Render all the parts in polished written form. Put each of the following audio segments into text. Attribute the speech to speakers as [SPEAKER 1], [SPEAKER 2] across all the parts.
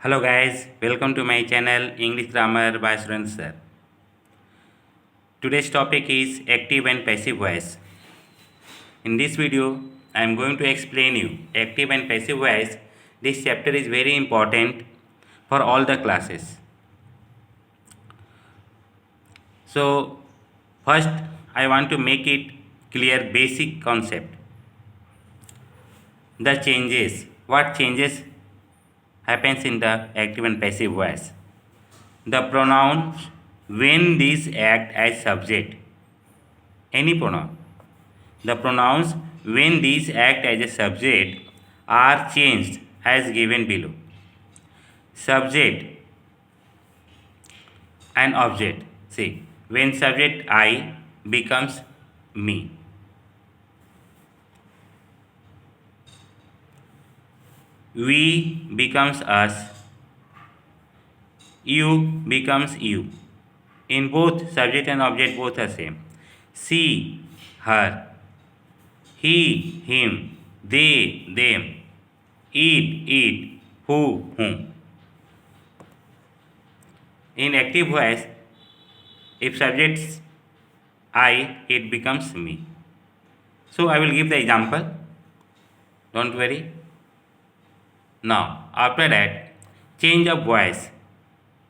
[SPEAKER 1] Hello guys, welcome to my channel English Grammar by Suren Sir. Today's topic is active and passive voice. In this video, I am going to explain you active and passive voice. This chapter is very important for all the classes. So, first I want to make it clear basic concept. The changes, what changes happens in the active and passive voice. The pronouns when these act as subject. Any pronoun. The pronouns when these act as a subject are changed as given below. Subject and object. See, when subject I becomes me. We becomes us. You becomes you. In both subject and object both are same. She, her. He, him. They, them. It, it. Who, whom. In active voice, if subject's I, it becomes me. So I will give the example. Don't worry. Now, after that, change of voice.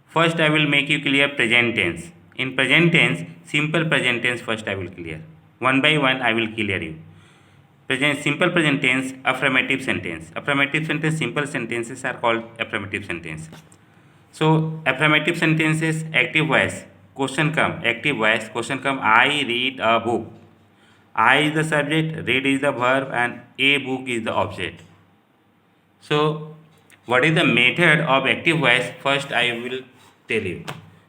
[SPEAKER 1] First, I will make you clear present tense. In present tense, simple present tense first I will clear. One by one, I will clear you. Simple present tense, affirmative sentence. Affirmative sentence, simple sentences are called affirmative sentence. So, affirmative sentences, active voice. Question come, active voice. Question come, I read a book. I is the subject, read is the verb, and a book is the object. So, what is the method of active voice? First, I will tell you.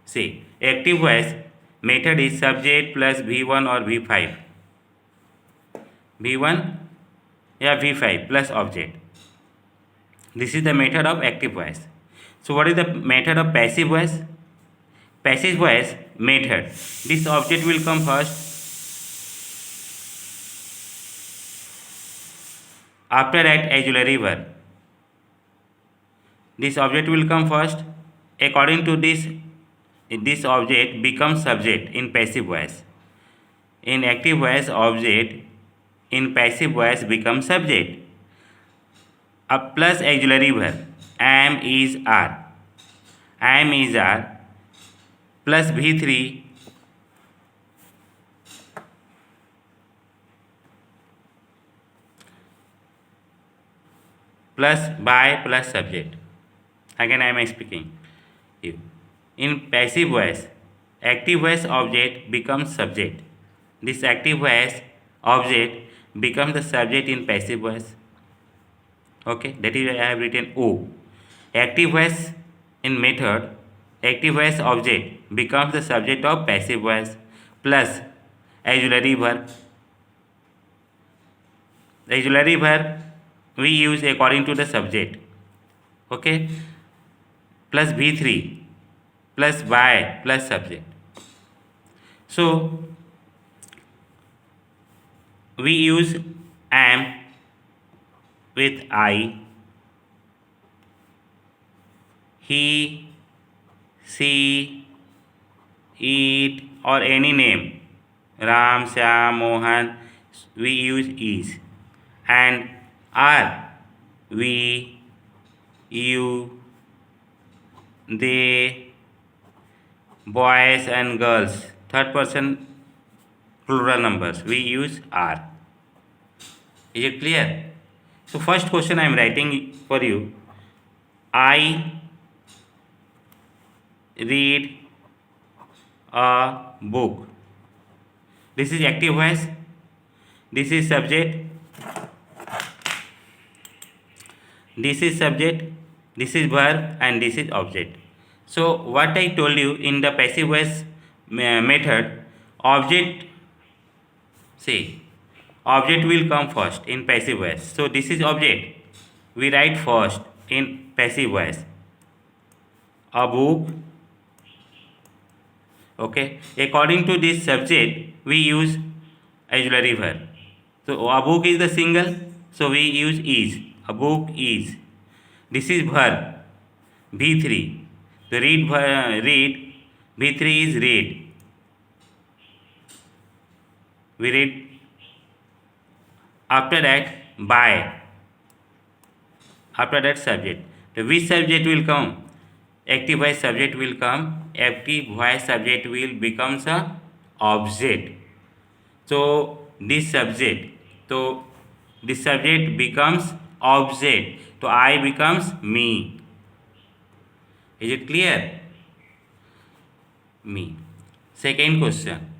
[SPEAKER 1] See, active voice method is subject plus V1 or V5. V1 या V5 plus object. This is the method of active voice. So, what is the method of passive voice? Passive voice method. This object will come first. After that, auxiliary verb. This object will come first. According to this object becomes subject in passive voice. In active voice, object in passive voice becomes subject. A plus auxiliary verb. Am is are. Am is are plus V3 plus by plus subject. Again, I am speaking you. In passive voice, active voice object becomes subject. This active voice object becomes the subject in passive voice. Okay, that is why I have written O. Active voice in method, active voice object becomes the subject of passive voice plus auxiliary verb. Auxiliary verb we use according to the subject. Okay, plus V3 plus by plus subject. So, we use am with I, he, she, it or any name. Ram, Syam, Mohan, we use is. And are, we, you, they, boys and girls, third person plural numbers, we use are. Is it clear? So first question I am writing for you. I read a book. This is active voice. This is subject. This is subject. This is verb and this is object. So what I told you in the passive voice method, object, see, object will come first in passive voice. So this is object. We write first in passive voice. A book. Okay. According to this subject, we use auxiliary verb. So a book is the single. So we use is. A book is. This is verb. V3. So read V3 is read. We read. After that buy. After that subject. So which subject will come? Active voice subject will come. Active voice subject will becomes a object. So this subject. So this subject becomes object. So I becomes me. Is it clear? Me. Second question.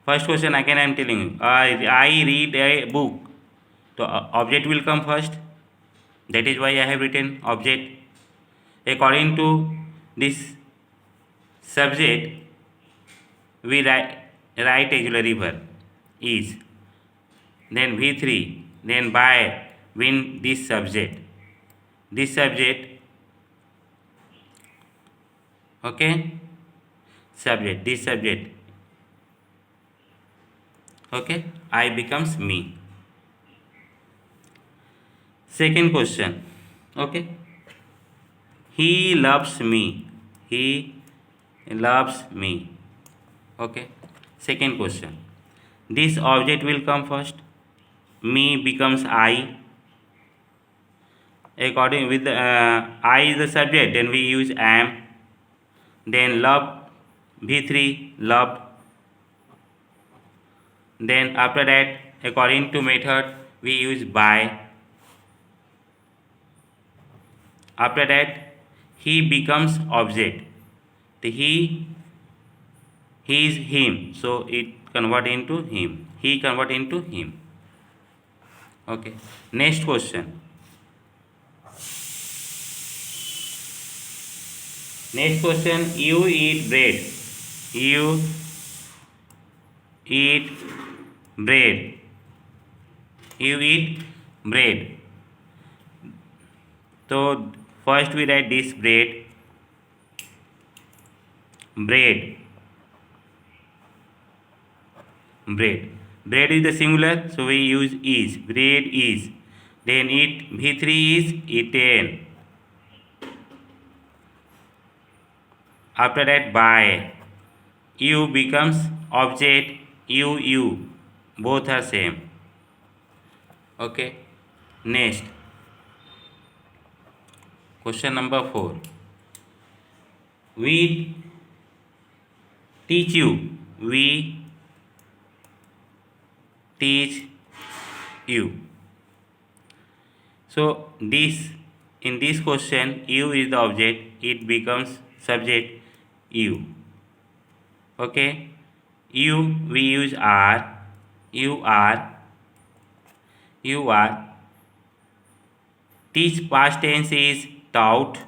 [SPEAKER 1] First question again I am telling you. I read a book. So object will come first. That is why I have written object. According to this subject, we write auxiliary verb is. Then V3. Then by when this subject. This subject. Okay. Subject. This subject. Okay. I becomes me. Second question. Okay. He loves me. He loves me. Okay. Second question. This object will come first. Me becomes I. According with I is the subject, then we use am. Then love, V3 loved. Then after that, according to method, we use by. After that, he becomes object. The he is him, so it convert into him. He convert into him. Okay. Next question. Next question. You eat bread. You eat bread. You eat bread. So first we write this bread. Bread. Bread. Bread is the singular, so we use is. Bread is. Then eat, V3 is eaten. After that, by. You becomes object. You. Both are same. Okay. Next. Question number 4. We teach you. We teach you. So this in this question, you is the object. It becomes subject you. Okay. You we use are. You are. You are. Teach past tense is taught.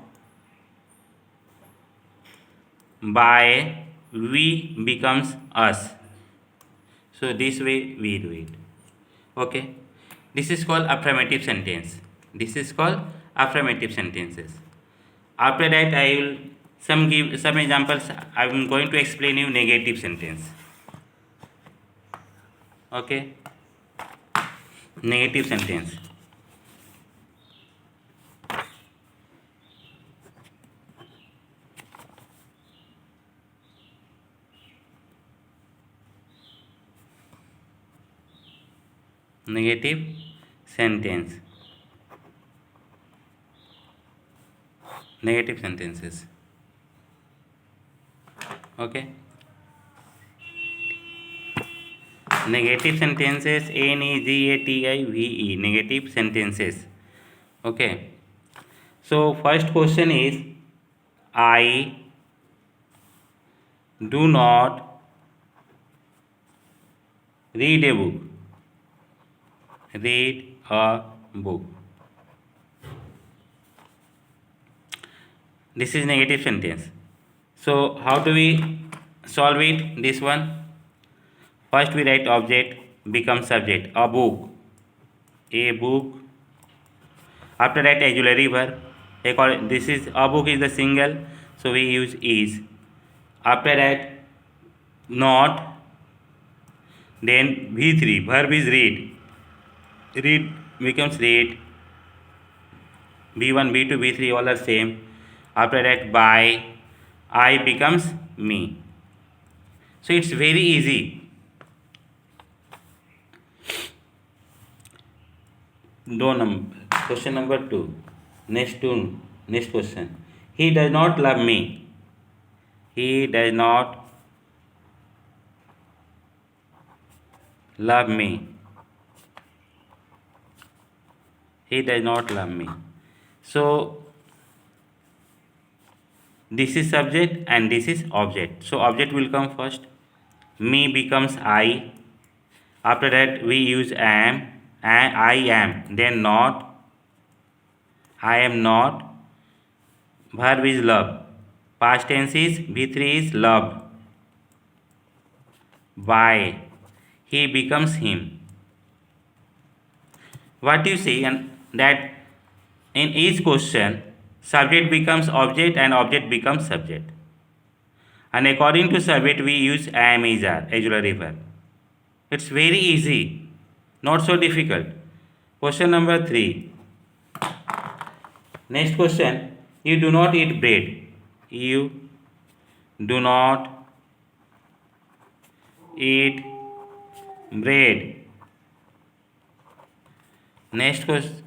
[SPEAKER 1] By we becomes us. So this way we do it. Okay. This is called affirmative sentence. This is called affirmative sentences. After that I will give some examples. I am going to explain you negative sentence. Okay. Negative sentence. Negative sentence. Negative sentences. Okay. Negative sentences. Negative. Negative sentences. Okay. So first question is, I do not read a book. Read a book. This is negative sentence. So how do we solve it? This one. First we write object becomes subject. A book. A book. After that auxiliary verb. This is a book is the single, so we use is. After that not. Then V3 verb is read. Read becomes read. V1, V2, V3 all are same. After that, by, I becomes me. So it's very easy. Question number 2. Next question. He does not love me. He does not love me. He does not love me. So this is subject and this is object. So object will come first. Me becomes I. After that, we use am, and I am. Then not. I am not. Verb is love. Past tense is V3 is loved. By, he becomes him. What you see, and that in each question, subject becomes object and object becomes subject. And according to subject, we use am, is, are, auxiliary verb. It's very easy, not so difficult. Question number 3. Next question. You do not eat bread. You do not eat bread. Next question.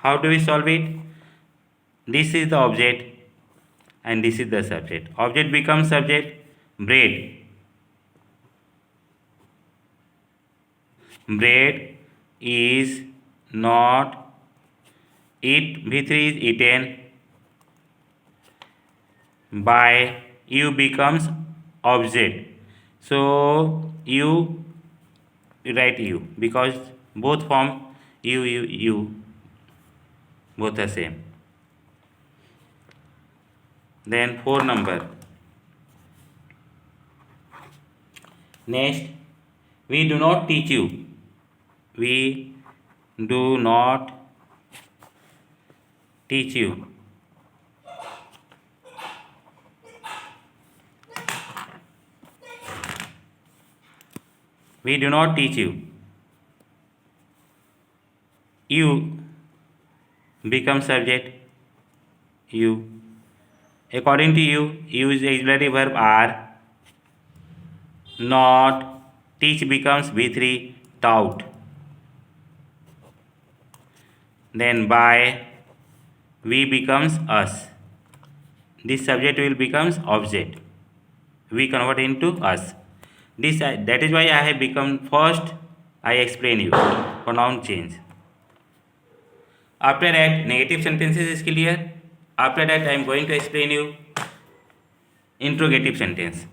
[SPEAKER 1] How do we solve it? This is the object and this is the subject. Object becomes subject. Bread. Bread is not eat. V3 is eaten. By, you becomes object. So you write you because both form you both are same. Then 4 number. Next, we do not teach you. We do not teach you. We do not teach you. You becomes subject. You. According to you, use auxiliary verb are. Not. Teach becomes V3 taught. Then by, we becomes us. This subject will becomes object. We convert into us. That is why I have become first. I explain you pronoun change. After that, negative sentences is clear. After that, I am going to explain you interrogative sentence.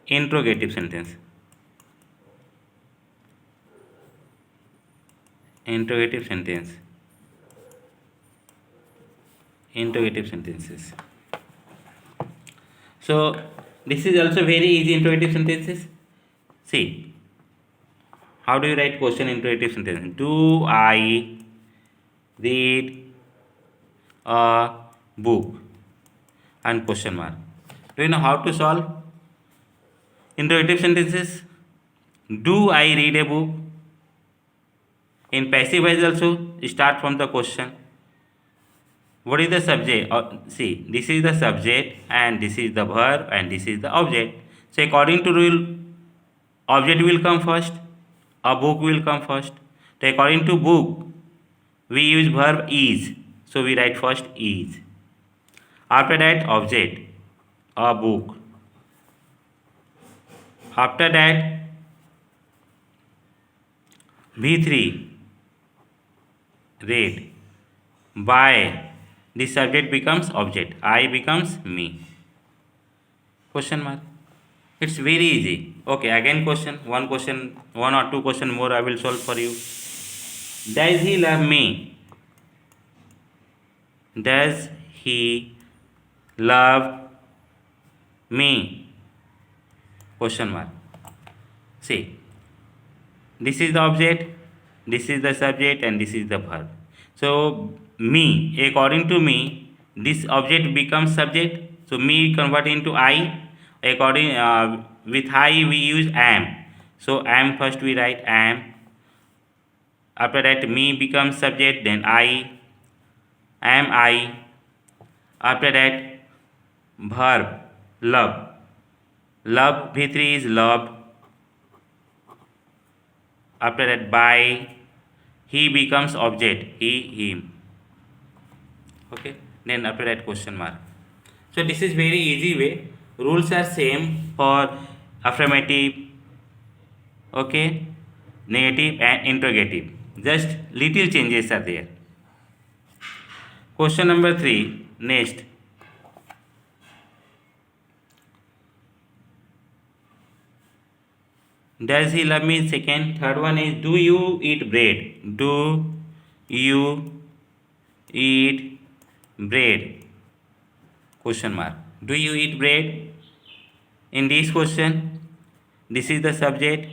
[SPEAKER 1] Interrogative sentence. Interrogative sentence. Interrogative sentences. So this is also very easy interrogative sentences. See, how do you write question interrogative sentence? Do I read a book? And question mark. Do you know how to solve interrogative sentences? Do I read a book? In passive voice also start from the question. What is the subject? See, this is the subject and this is the verb and this is the object. So according to rule, object will come first, a book will come first. So according to book, we use verb is. So we write first is. After that, object, a book. After that, V3, read. By, the subject becomes object. I becomes me. Question mark. It's very easy. Okay, again question. One or two question more I will solve for you. Does he love me? Does he love me? Question mark. See, this is the object, this is the subject and this is the verb. So me, according to me, this object becomes subject. So me convert into I. According with I we use am. So am first we write am. After that me becomes subject. Then I am I. After that, verb love. Love V3 is loved. After that, by, he becomes object, he, him. Okay. Then after that, question mark. So this is very easy way. Rules are same for affirmative, okay, negative and interrogative. Just little changes are there. Question number 3. Next. Does he love me? Second. Third one is, do you eat bread? Do you eat bread? Question mark. Do you eat bread? In this question, this is the subject,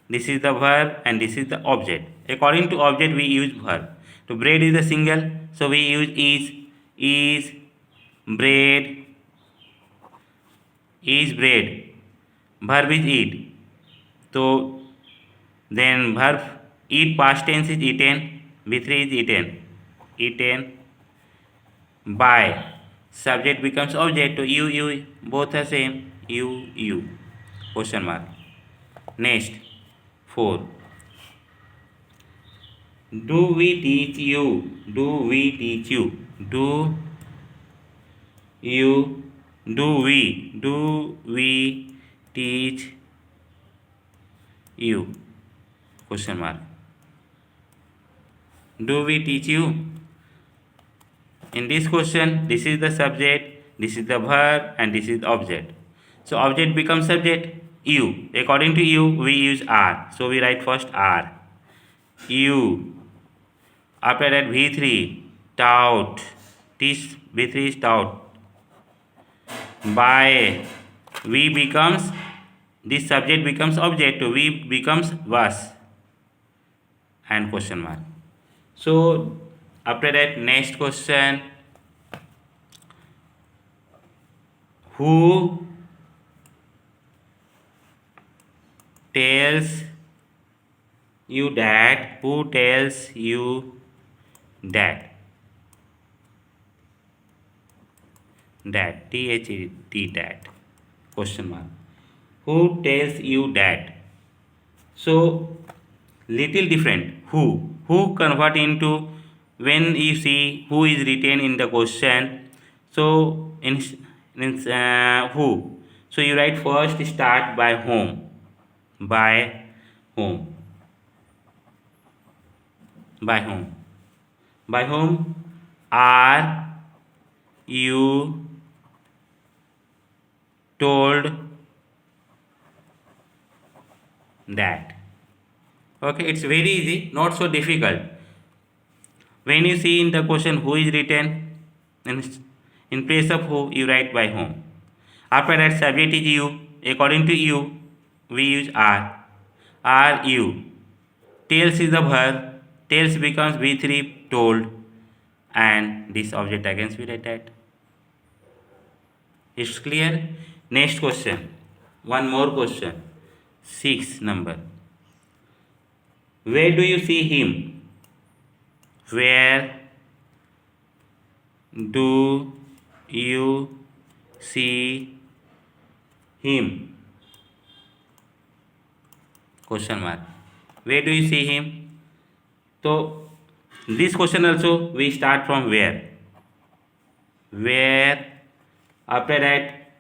[SPEAKER 1] this is the verb, and this is the object. According to object, we use verb. So bread is the single, so we use is bread, is bread. Verb is eat. So then verb eat past tense is eaten, V3 is eaten, eaten. By, subject becomes object, so you both are same, you. Question mark. Next, 4. Do we teach you? Do we teach you? Do you, do we teach you? Question mark. Do we teach you? In this question, this is the subject, this is the verb, and this is the object. So object becomes subject, you. According to you, we use are. So we write first are. You. After that, V3, taught. This V3 is taught. By, we becomes, this subject becomes object, so we becomes was. And question mark. So after that, next question. Who tells you that? Who tells you that? That, T-H-E-T, that. Question mark. Who tells you that? So little different. Who convert into, when you see who is written in the question, so in who, so you write first start by whom, by whom, by whom, by whom are you told that? Okay, it's very easy, not so difficult. When you see in the question who is written, in place of who, you write by whom. After that, subject is you. According to you, we use are. Are you. Tells is the verb. Tells becomes V3, told. And this object again we write that. It's clear? Next question. One more question. 6 number. Where do you see him? Where do you see him? Question mark. Where do you see him? So this question also we start from where. Where. After that,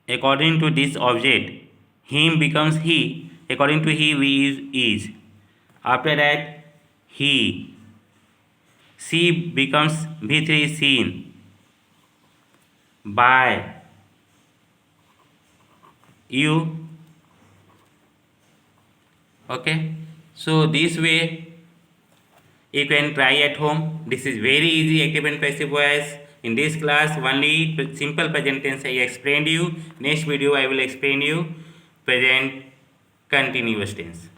[SPEAKER 1] according to this object, him becomes he. According to he, we use is. After that, he. See becomes V3, seen. By you. Okay. So this way you can try at home. This is very easy active and passive voice. In this class only simple present tense I explained you. Next video I will explain you present continuous tense.